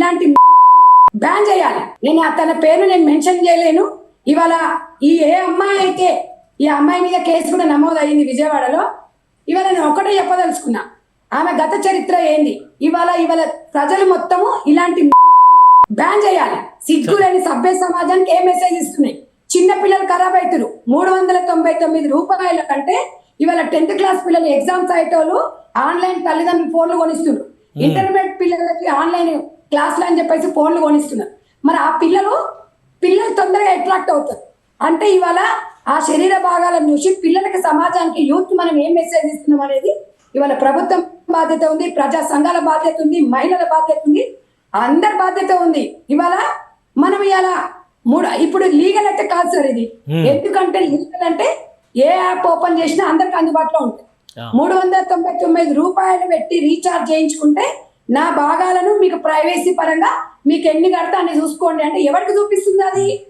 ఇలాంటి బ్యాన్ చేయాలి. నేను తన పేరు నేను మెన్షన్ చేయలేను. ఇవాళ ఏ అమ్మాయి అయితే ఈ అమ్మాయి మీద కేసు కూడా నమోదు అయింది విజయవాడలో. ఇవాళ నేను ఒకటే చెప్పదలుచుకున్నా, ఆమె గత చరిత్ర ఏంది. ఇవాళ ప్రజలు మొత్తము ఇలాంటి బ్యాన్ చేయాలి. సిగ్గులేని సభ్య సమాజానికి ఏ మెసేజ్ ఇస్తున్నాయి. చిన్న పిల్లలు ఖరాబ్ అవుతారు. 399 రూపాయల కంటే ఇవాళ 10th క్లాస్ పిల్లలు ఎగ్జామ్స్ అయ్యేటోళ్ళు ఆన్లైన్ తల్లిదండ్రులు ఫోన్లు కొనిస్తున్నారు. ఇంటర్మీడియట్ పిల్లలకి ఆన్లైన్ క్లాసులు అని చెప్పేసి ఫోన్లు కొనిస్తున్నారు. మరి ఆ పిల్లలు తొందరగా అట్రాక్ట్ అవుతారు. అంటే ఇవాళ ఆ శరీర భాగాలను చూసి పిల్లలకి, సమాజానికి, యూత్ మనం ఏం మెసేజ్ ఇస్తున్నాం అనేది ఇవాళ ప్రభుత్వం బాధ్యత ఉంది, ప్రజా సంఘాల బాధ్యత ఉంది, మహిళల బాధ్యత ఉంది, అందరి బాధ్యత ఉంది. ఇవాళ మనం ఇలా ఇప్పుడు లీగల్ అయితే కాదు సార్ ఇది. ఎందుకంటే లీగల్ అంటే ఏ యాప్ ఓపెన్ చేసినా అందరికి అందుబాటులో ఉంటుంది. 399 రూపాయలు పెట్టి రీఛార్జ్ చేయించుకుంటే నా భాగాలను మీకు ప్రైవసీ పరంగా మీకు ఎన్ని కడతా అని చూసుకోండి అంటే ఎవరికి చూపిస్తుంది అది?